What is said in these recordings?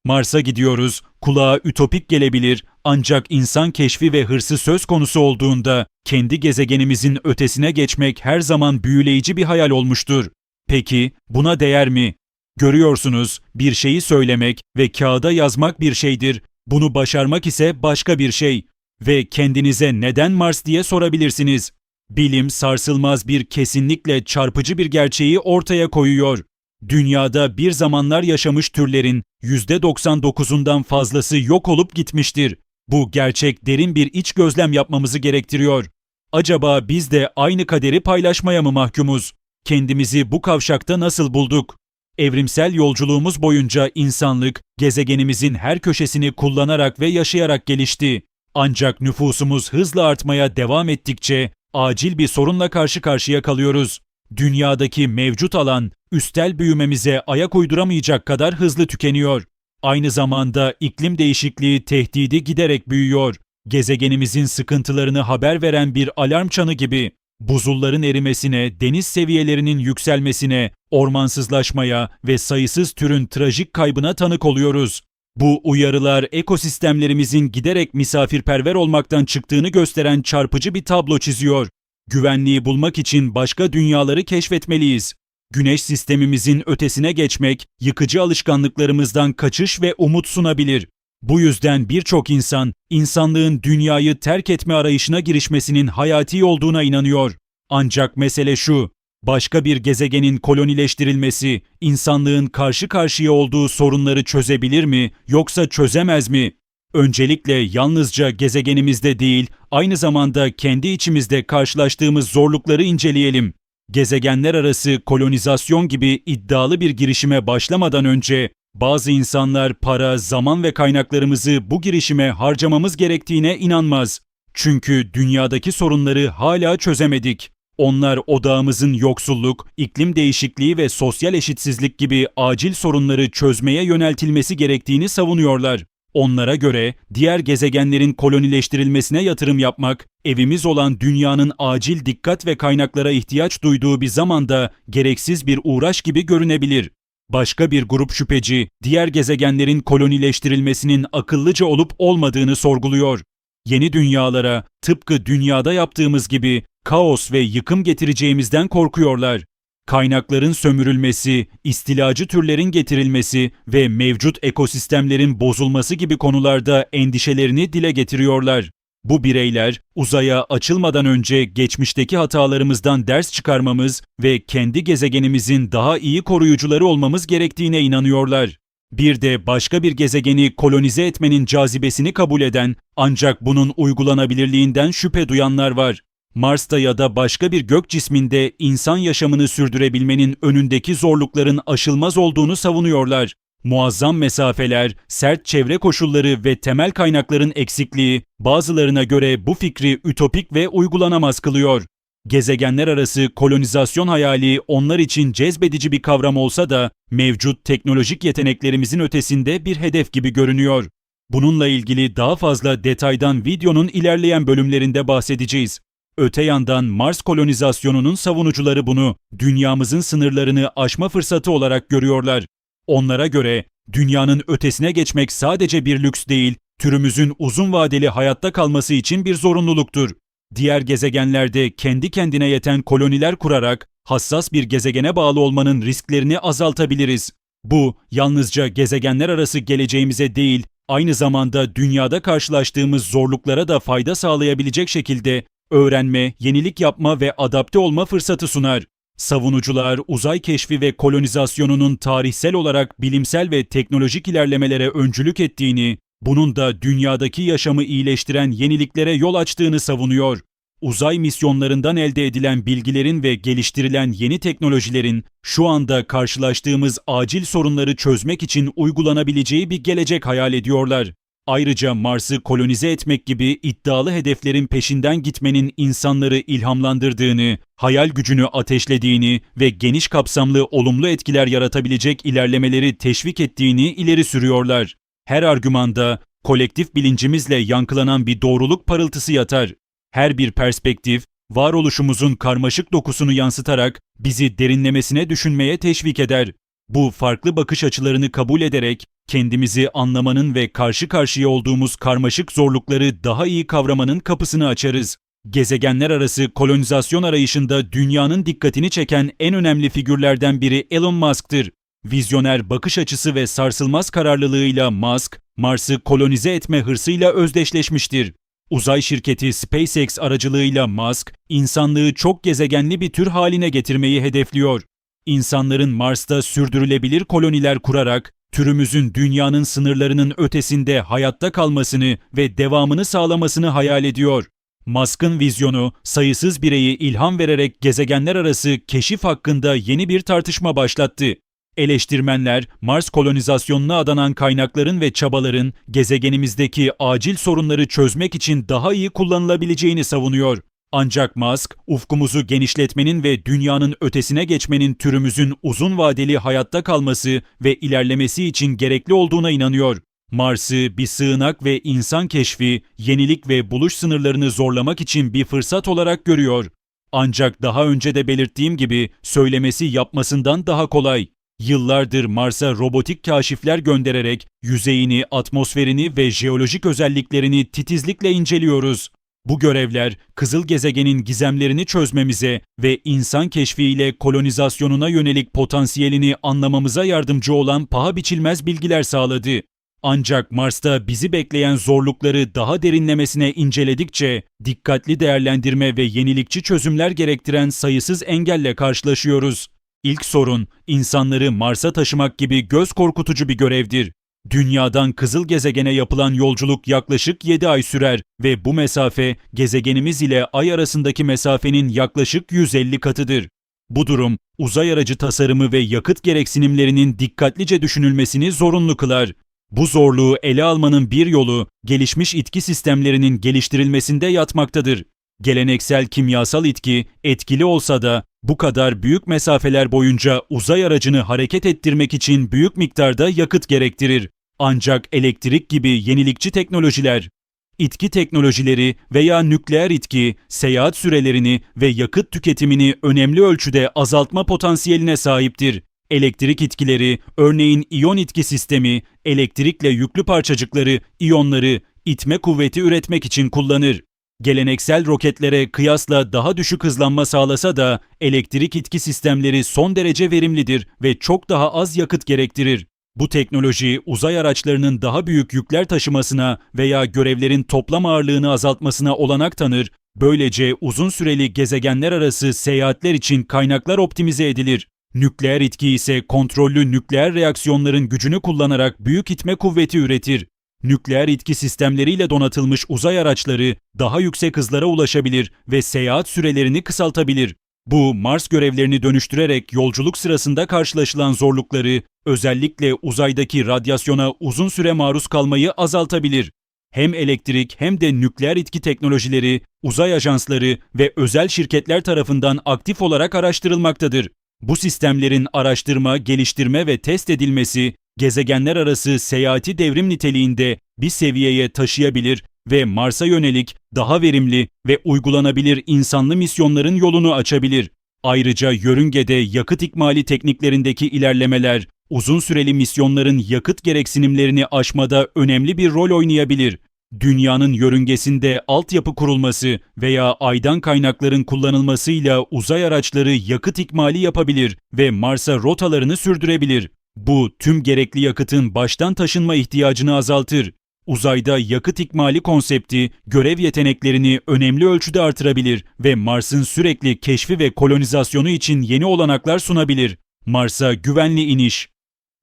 Mars'a gidiyoruz, kulağa ütopik gelebilir ancak insan keşfi ve hırsı söz konusu olduğunda kendi gezegenimizin ötesine geçmek her zaman büyüleyici bir hayal olmuştur. Peki buna değer mi? Görüyorsunuz, bir şeyi söylemek ve kağıda yazmak bir şeydir. Bunu başarmak ise başka bir şey. Ve kendinize neden Mars diye sorabilirsiniz. Bilim sarsılmaz bir kesinlikle çarpıcı bir gerçeği ortaya koyuyor. Dünyada bir zamanlar yaşamış türlerin %99'undan fazlası yok olup gitmiştir. Bu gerçek derin bir iç gözlem yapmamızı gerektiriyor. Acaba biz de aynı kaderi paylaşmaya mı mahkumuz? Kendimizi bu kavşakta nasıl bulduk? Evrimsel yolculuğumuz boyunca insanlık, gezegenimizin her köşesini kullanarak ve yaşayarak gelişti. Ancak nüfusumuz hızla artmaya devam ettikçe acil bir sorunla karşı karşıya kalıyoruz. Dünyadaki mevcut alan, üstel büyümemize ayak uyduramayacak kadar hızlı tükeniyor. Aynı zamanda iklim değişikliği tehdidi giderek büyüyor. Gezegenimizin sıkıntılarını haber veren bir alarm çanı gibi. Buzulların erimesine, deniz seviyelerinin yükselmesine, ormansızlaşmaya ve sayısız türün trajik kaybına tanık oluyoruz. Bu uyarılar ekosistemlerimizin giderek misafirperver olmaktan çıktığını gösteren çarpıcı bir tablo çiziyor. Güvenliği bulmak için başka dünyaları keşfetmeliyiz. Güneş sistemimizin ötesine geçmek, yıkıcı alışkanlıklarımızdan kaçış ve umut sunabilir. Bu yüzden birçok insan, insanlığın dünyayı terk etme arayışına girişmesinin hayati olduğuna inanıyor. Ancak mesele şu, başka bir gezegenin kolonileştirilmesi, insanlığın karşı karşıya olduğu sorunları çözebilir mi, yoksa çözemez mi? Öncelikle yalnızca gezegenimizde değil, aynı zamanda kendi içimizde karşılaştığımız zorlukları inceleyelim. Gezegenler arası kolonizasyon gibi iddialı bir girişime başlamadan önce, bazı insanlar para, zaman ve kaynaklarımızı bu girişime harcamamız gerektiğine inanmaz. Çünkü dünyadaki sorunları hala çözemedik. Onlar odağımızın yoksulluk, iklim değişikliği ve sosyal eşitsizlik gibi acil sorunları çözmeye yöneltilmesi gerektiğini savunuyorlar. Onlara göre diğer gezegenlerin kolonileştirilmesine yatırım yapmak, evimiz olan dünyanın acil dikkat ve kaynaklara ihtiyaç duyduğu bir zamanda gereksiz bir uğraş gibi görünebilir. Başka bir grup şüpheci, diğer gezegenlerin kolonileştirilmesinin akıllıca olup olmadığını sorguluyor. Yeni dünyalara, tıpkı dünyada yaptığımız gibi kaos ve yıkım getireceğimizden korkuyorlar. Kaynakların sömürülmesi, istilacı türlerin getirilmesi ve mevcut ekosistemlerin bozulması gibi konularda endişelerini dile getiriyorlar. Bu bireyler, uzaya açılmadan önce geçmişteki hatalarımızdan ders çıkarmamız ve kendi gezegenimizin daha iyi koruyucuları olmamız gerektiğine inanıyorlar. Bir de başka bir gezegeni kolonize etmenin cazibesini kabul eden, ancak bunun uygulanabilirliğinden şüphe duyanlar var. Mars'ta ya da başka bir gök cisminde insan yaşamını sürdürebilmenin önündeki zorlukların aşılmaz olduğunu savunuyorlar. Muazzam mesafeler, sert çevre koşulları ve temel kaynakların eksikliği bazılarına göre bu fikri ütopik ve uygulanamaz kılıyor. Gezegenler arası kolonizasyon hayali onlar için cezbedici bir kavram olsa da mevcut teknolojik yeteneklerimizin ötesinde bir hedef gibi görünüyor. Bununla ilgili daha fazla detaydan videonun ilerleyen bölümlerinde bahsedeceğiz. Öte yandan Mars kolonizasyonunun savunucuları bunu dünyamızın sınırlarını aşma fırsatı olarak görüyorlar. Onlara göre dünyanın ötesine geçmek sadece bir lüks değil, türümüzün uzun vadeli hayatta kalması için bir zorunluluktur. Diğer gezegenlerde kendi kendine yeten koloniler kurarak hassas bir gezegene bağlı olmanın risklerini azaltabiliriz. Bu yalnızca gezegenler arası geleceğimize değil, aynı zamanda dünyada karşılaştığımız zorluklara da fayda sağlayabilecek şekilde öğrenme, yenilik yapma ve adapte olma fırsatı sunar. Savunucular, uzay keşfi ve kolonizasyonunun tarihsel olarak bilimsel ve teknolojik ilerlemelere öncülük ettiğini, bunun da dünyadaki yaşamı iyileştiren yeniliklere yol açtığını savunuyor. Uzay misyonlarından elde edilen bilgilerin ve geliştirilen yeni teknolojilerin şu anda karşılaştığımız acil sorunları çözmek için uygulanabileceği bir gelecek hayal ediyorlar. Ayrıca Mars'ı kolonize etmek gibi iddialı hedeflerin peşinden gitmenin insanları ilhamlandırdığını, hayal gücünü ateşlediğini ve geniş kapsamlı olumlu etkiler yaratabilecek ilerlemeleri teşvik ettiğini ileri sürüyorlar. Her argümanda kolektif bilincimizle yankılanan bir doğruluk parıltısı yatar. Her bir perspektif, varoluşumuzun karmaşık dokusunu yansıtarak bizi derinlemesine düşünmeye teşvik eder. Bu farklı bakış açılarını kabul ederek kendimizi anlamanın ve karşı karşıya olduğumuz karmaşık zorlukları daha iyi kavramanın kapısını açarız. Gezegenler arası kolonizasyon arayışında dünyanın dikkatini çeken en önemli figürlerden biri Elon Musk'tır. Vizyoner bakış açısı ve sarsılmaz kararlılığıyla Musk, Mars'ı kolonize etme hırsıyla özdeşleşmiştir. Uzay şirketi SpaceX aracılığıyla Musk, insanlığı çok gezegenli bir tür haline getirmeyi hedefliyor. İnsanların Mars'ta sürdürülebilir koloniler kurarak, türümüzün dünyanın sınırlarının ötesinde hayatta kalmasını ve devamını sağlamasını hayal ediyor. Musk'ın vizyonu, sayısız bireyi ilham vererek gezegenler arası keşif hakkında yeni bir tartışma başlattı. Eleştirmenler, Mars kolonizasyonuna adanan kaynakların ve çabaların gezegenimizdeki acil sorunları çözmek için daha iyi kullanılabileceğini savunuyor. Ancak Musk, ufkumuzu genişletmenin ve dünyanın ötesine geçmenin türümüzün uzun vadeli hayatta kalması ve ilerlemesi için gerekli olduğuna inanıyor. Mars'ı bir sığınak ve insan keşfi, yenilik ve buluş sınırlarını zorlamak için bir fırsat olarak görüyor. Ancak daha önce de belirttiğim gibi söylemesi yapmasından daha kolay. Yıllardır Mars'a robotik kaşifler göndererek yüzeyini, atmosferini ve jeolojik özelliklerini titizlikle inceliyoruz. Bu görevler, kızıl gezegenin gizemlerini çözmemize ve insan keşfiyle kolonizasyonuna yönelik potansiyelini anlamamıza yardımcı olan paha biçilmez bilgiler sağladı. Ancak Mars'ta bizi bekleyen zorlukları daha derinlemesine inceledikçe, dikkatli değerlendirme ve yenilikçi çözümler gerektiren sayısız engelle karşılaşıyoruz. İlk sorun, insanları Mars'a taşımak gibi göz korkutucu bir görevdir. Dünyadan kızıl gezegene yapılan yolculuk yaklaşık 7 ay sürer ve bu mesafe gezegenimiz ile Ay arasındaki mesafenin yaklaşık 150 katıdır. Bu durum, uzay aracı tasarımı ve yakıt gereksinimlerinin dikkatlice düşünülmesini zorunlu kılar. Bu zorluğu ele almanın bir yolu, gelişmiş itki sistemlerinin geliştirilmesinde yatmaktadır. Geleneksel kimyasal itki, etkili olsa da bu kadar büyük mesafeler boyunca uzay aracını hareket ettirmek için büyük miktarda yakıt gerektirir. Ancak elektrik gibi yenilikçi teknolojiler, itki teknolojileri veya nükleer itki, seyahat sürelerini ve yakıt tüketimini önemli ölçüde azaltma potansiyeline sahiptir. Elektrik itkileri, örneğin iyon itki sistemi, elektrikle yüklü parçacıkları, iyonları, itme kuvveti üretmek için kullanır. Geleneksel roketlere kıyasla daha düşük hızlanma sağlasa da elektrik itki sistemleri son derece verimlidir ve çok daha az yakıt gerektirir. Bu teknoloji uzay araçlarının daha büyük yükler taşımasına veya görevlerin toplam ağırlığını azaltmasına olanak tanır. Böylece uzun süreli gezegenler arası seyahatler için kaynaklar optimize edilir. Nükleer itki ise kontrollü nükleer reaksiyonların gücünü kullanarak büyük itme kuvveti üretir. Nükleer itki sistemleriyle donatılmış uzay araçları daha yüksek hızlara ulaşabilir ve seyahat sürelerini kısaltabilir. Bu, Mars görevlerini dönüştürerek yolculuk sırasında karşılaşılan zorlukları, özellikle uzaydaki radyasyona uzun süre maruz kalmayı azaltabilir. Hem elektrik hem de nükleer itki teknolojileri, uzay ajansları ve özel şirketler tarafından aktif olarak araştırılmaktadır. Bu sistemlerin araştırma, geliştirme ve test edilmesi, gezegenler arası seyahati devrim niteliğinde bir seviyeye taşıyabilir ve Mars'a yönelik daha verimli ve uygulanabilir insanlı misyonların yolunu açabilir. Ayrıca yörüngede yakıt ikmali tekniklerindeki ilerlemeler, uzun süreli misyonların yakıt gereksinimlerini aşmada önemli bir rol oynayabilir. Dünyanın yörüngesinde altyapı kurulması veya aydan kaynakların kullanılmasıyla uzay araçları yakıt ikmali yapabilir ve Mars'a rotalarını sürdürebilir. Bu, tüm gerekli yakıtın baştan taşınma ihtiyacını azaltır. Uzayda yakıt ikmali konsepti, görev yeteneklerini önemli ölçüde artırabilir ve Mars'ın sürekli keşfi ve kolonizasyonu için yeni olanaklar sunabilir. Mars'a güvenli iniş.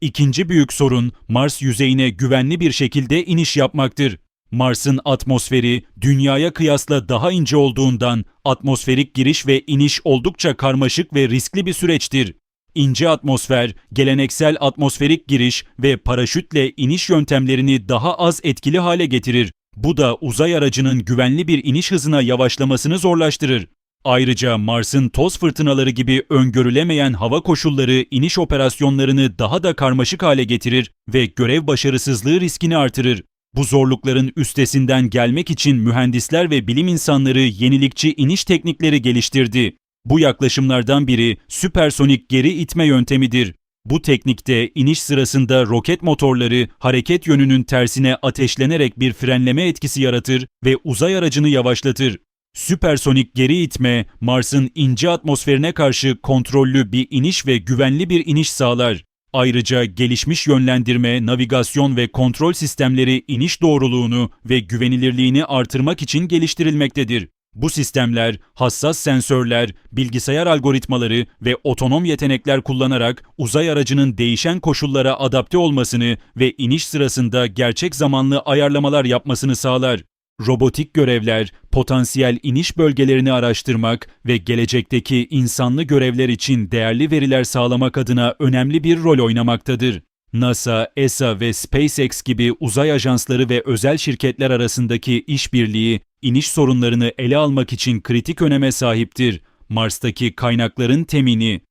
İkinci büyük sorun, Mars yüzeyine güvenli bir şekilde iniş yapmaktır. Mars'ın atmosferi, Dünya'ya kıyasla daha ince olduğundan atmosferik giriş ve iniş oldukça karmaşık ve riskli bir süreçtir. İnce atmosfer, geleneksel atmosferik giriş ve paraşütle iniş yöntemlerini daha az etkili hale getirir. Bu da uzay aracının güvenli bir iniş hızına yavaşlamasını zorlaştırır. Ayrıca Mars'ın toz fırtınaları gibi öngörülemeyen hava koşulları iniş operasyonlarını daha da karmaşık hale getirir ve görev başarısızlığı riskini artırır. Bu zorlukların üstesinden gelmek için mühendisler ve bilim insanları yenilikçi iniş teknikleri geliştirdi. Bu yaklaşımlardan biri süpersonik geri itme yöntemidir. Bu teknikte iniş sırasında roket motorları hareket yönünün tersine ateşlenerek bir frenleme etkisi yaratır ve uzay aracını yavaşlatır. Süpersonik geri itme, Mars'ın ince atmosferine karşı kontrollü bir iniş ve güvenli bir iniş sağlar. Ayrıca gelişmiş yönlendirme, navigasyon ve kontrol sistemleri iniş doğruluğunu ve güvenilirliğini artırmak için geliştirilmektedir. Bu sistemler hassas sensörler, bilgisayar algoritmaları ve otonom yetenekler kullanarak uzay aracının değişen koşullara adapte olmasını ve iniş sırasında gerçek zamanlı ayarlamalar yapmasını sağlar. Robotik görevler, potansiyel iniş bölgelerini araştırmak ve gelecekteki insanlı görevler için değerli veriler sağlamak adına önemli bir rol oynamaktadır. NASA, ESA ve SpaceX gibi uzay ajansları ve özel şirketler arasındaki işbirliği, iniş sorunlarını ele almak için kritik öneme sahiptir. Mars'taki kaynakların temini.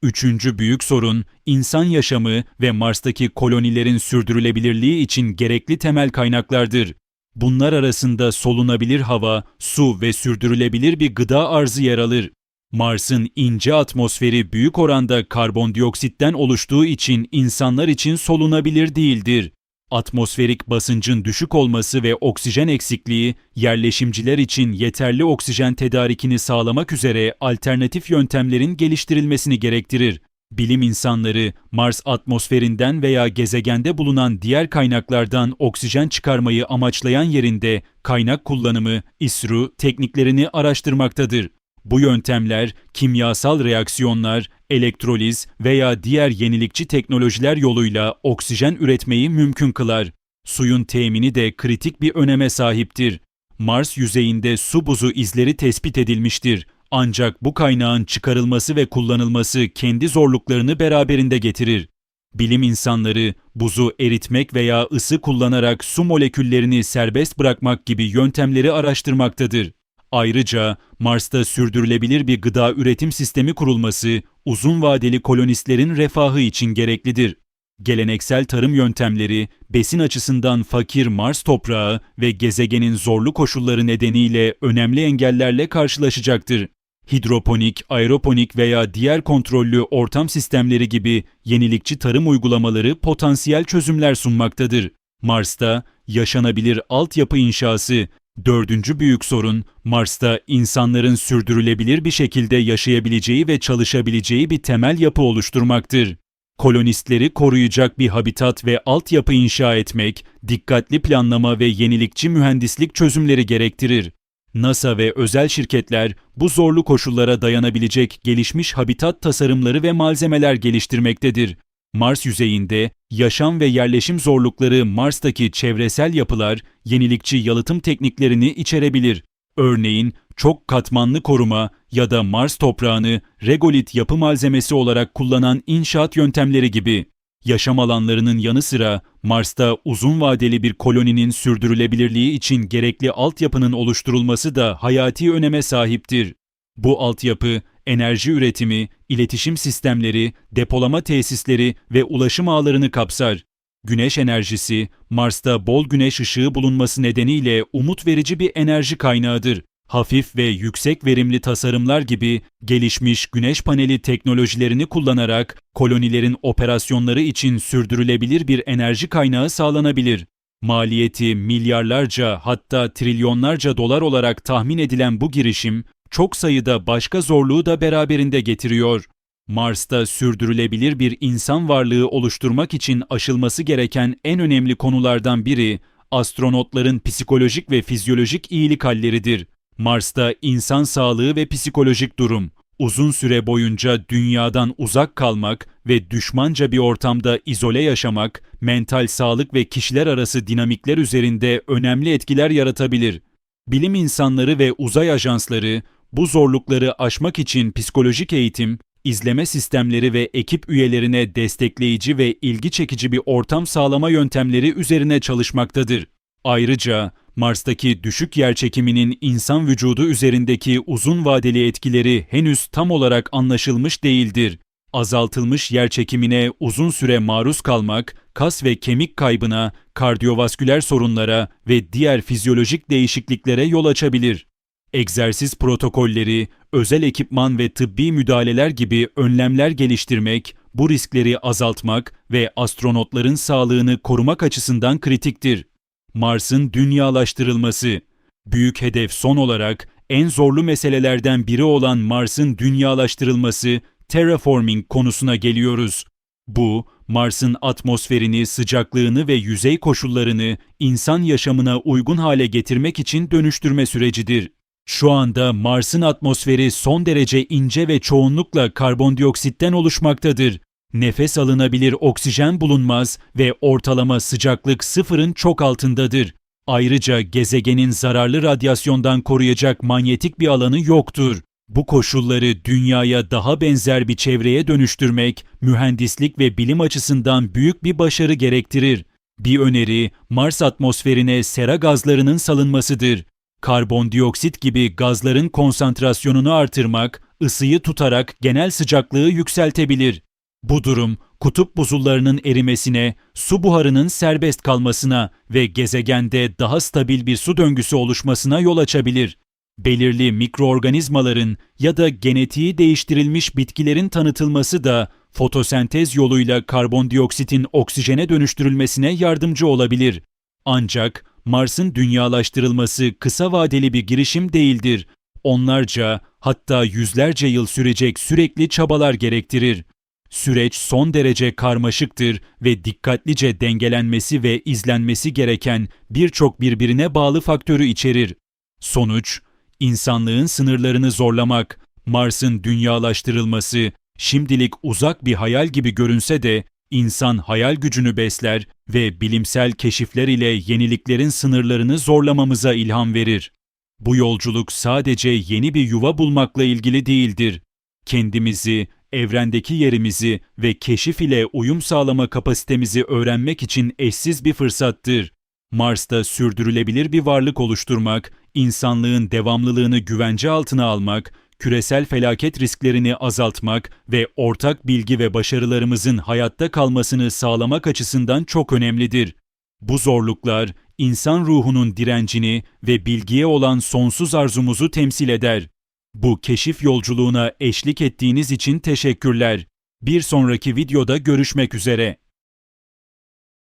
Üçüncü büyük sorun, insan yaşamı ve Mars'taki kolonilerin sürdürülebilirliği için gerekli temel kaynaklardır. Bunlar arasında solunabilir hava, su ve sürdürülebilir bir gıda arzı yer alır. Mars'ın ince atmosferi büyük oranda karbondioksitten oluştuğu için insanlar için solunabilir değildir. Atmosferik basıncın düşük olması ve oksijen eksikliği, yerleşimciler için yeterli oksijen tedarikini sağlamak üzere alternatif yöntemlerin geliştirilmesini gerektirir. Bilim insanları, Mars atmosferinden veya gezegende bulunan diğer kaynaklardan oksijen çıkarmayı amaçlayan yerinde kaynak kullanımı, ISRU tekniklerini araştırmaktadır. Bu yöntemler, kimyasal reaksiyonlar, elektroliz veya diğer yenilikçi teknolojiler yoluyla oksijen üretmeyi mümkün kılar. Suyun temini de kritik bir öneme sahiptir. Mars yüzeyinde su buzu izleri tespit edilmiştir. Ancak bu kaynağın çıkarılması ve kullanılması kendi zorluklarını beraberinde getirir. Bilim insanları buzu eritmek veya ısı kullanarak su moleküllerini serbest bırakmak gibi yöntemleri araştırmaktadır. Ayrıca Mars'ta sürdürülebilir bir gıda üretim sistemi kurulması uzun vadeli kolonistlerin refahı için gereklidir. Geleneksel tarım yöntemleri, besin açısından fakir Mars toprağı ve gezegenin zorlu koşulları nedeniyle önemli engellerle karşılaşacaktır. Hidroponik, aeroponik veya diğer kontrollü ortam sistemleri gibi yenilikçi tarım uygulamaları potansiyel çözümler sunmaktadır. Mars'ta yaşanabilir altyapı inşası. Dördüncü büyük sorun, Mars'ta insanların sürdürülebilir bir şekilde yaşayabileceği ve çalışabileceği bir temel yapı oluşturmaktır. Kolonistleri koruyacak bir habitat ve altyapı inşa etmek, dikkatli planlama ve yenilikçi mühendislik çözümleri gerektirir. NASA ve özel şirketler bu zorlu koşullara dayanabilecek gelişmiş habitat tasarımları ve malzemeler geliştirmektedir. Mars yüzeyinde yaşam ve yerleşim zorlukları Mars'taki çevresel yapılar, yenilikçi yalıtım tekniklerini içerebilir. Örneğin çok katmanlı koruma ya da Mars toprağını regolit yapı malzemesi olarak kullanan inşaat yöntemleri gibi. Yaşam alanlarının yanı sıra Mars'ta uzun vadeli bir koloninin sürdürülebilirliği için gerekli altyapının oluşturulması da hayati öneme sahiptir. Bu altyapı, enerji üretimi, iletişim sistemleri, depolama tesisleri ve ulaşım ağlarını kapsar. Güneş enerjisi, Mars'ta bol güneş ışığı bulunması nedeniyle umut verici bir enerji kaynağıdır. Hafif ve yüksek verimli tasarımlar gibi gelişmiş güneş paneli teknolojilerini kullanarak kolonilerin operasyonları için sürdürülebilir bir enerji kaynağı sağlanabilir. Maliyeti milyarlarca hatta trilyonlarca dolar olarak tahmin edilen bu girişim, çok sayıda başka zorluğu da beraberinde getiriyor. Mars'ta sürdürülebilir bir insan varlığı oluşturmak için aşılması gereken en önemli konulardan biri, astronotların psikolojik ve fizyolojik iyilik halleridir. Mars'ta insan sağlığı ve psikolojik durum, uzun süre boyunca dünyadan uzak kalmak ve düşmanca bir ortamda izole yaşamak, mental sağlık ve kişiler arası dinamikler üzerinde önemli etkiler yaratabilir. Bilim insanları ve uzay ajansları bu zorlukları aşmak için psikolojik eğitim, izleme sistemleri ve ekip üyelerine destekleyici ve ilgi çekici bir ortam sağlama yöntemleri üzerine çalışmaktadır. Ayrıca Mars'taki düşük yerçekiminin insan vücudu üzerindeki uzun vadeli etkileri henüz tam olarak anlaşılmış değildir. Azaltılmış yerçekimine uzun süre maruz kalmak, kas ve kemik kaybına, kardiyovasküler sorunlara ve diğer fizyolojik değişikliklere yol açabilir. Egzersiz protokolleri, özel ekipman ve tıbbi müdahaleler gibi önlemler geliştirmek, bu riskleri azaltmak ve astronotların sağlığını korumak açısından kritiktir. Mars'ın dünyalaştırılması. Büyük hedef son olarak en zorlu meselelerden biri olan Mars'ın dünyalaştırılması, terraforming konusuna geliyoruz. Bu, Mars'ın atmosferini, sıcaklığını ve yüzey koşullarını insan yaşamına uygun hale getirmek için dönüştürme sürecidir. Şu anda Mars'ın atmosferi son derece ince ve çoğunlukla karbondioksitten oluşmaktadır. Nefes alınabilir oksijen bulunmaz ve ortalama sıcaklık sıfırın çok altındadır. Ayrıca gezegenin zararlı radyasyondan koruyacak manyetik bir alanı yoktur. Bu koşulları Dünya'ya daha benzer bir çevreye dönüştürmek, mühendislik ve bilim açısından büyük bir başarı gerektirir. Bir öneri, Mars atmosferine sera gazlarının salınmasıdır. Karbondioksit gibi gazların konsantrasyonunu artırmak, ısıyı tutarak genel sıcaklığı yükseltebilir. Bu durum, kutup buzullarının erimesine, su buharının serbest kalmasına ve gezegende daha stabil bir su döngüsü oluşmasına yol açabilir. Belirli mikroorganizmaların ya da genetiği değiştirilmiş bitkilerin tanıtılması da fotosentez yoluyla karbondioksitin oksijene dönüştürülmesine yardımcı olabilir. Ancak Mars'ın dünyalaştırılması kısa vadeli bir girişim değildir. Onlarca, hatta yüzlerce yıl sürecek sürekli çabalar gerektirir. Süreç son derece karmaşıktır ve dikkatlice dengelenmesi ve izlenmesi gereken birçok birbirine bağlı faktörü içerir. Sonuç, insanlığın sınırlarını zorlamak, Mars'ın dünyalaştırılması, şimdilik uzak bir hayal gibi görünse de insan hayal gücünü besler ve bilimsel keşifler ile yeniliklerin sınırlarını zorlamamıza ilham verir. Bu yolculuk sadece yeni bir yuva bulmakla ilgili değildir. Kendimizi, evrendeki yerimizi ve keşif ile uyum sağlama kapasitemizi öğrenmek için eşsiz bir fırsattır. Mars'ta sürdürülebilir bir varlık oluşturmak, insanlığın devamlılığını güvence altına almak, küresel felaket risklerini azaltmak ve ortak bilgi ve başarılarımızın hayatta kalmasını sağlamak açısından çok önemlidir. Bu zorluklar, insan ruhunun direncini ve bilgiye olan sonsuz arzumuzu temsil eder. Bu keşif yolculuğuna eşlik ettiğiniz için teşekkürler. Bir sonraki videoda görüşmek üzere.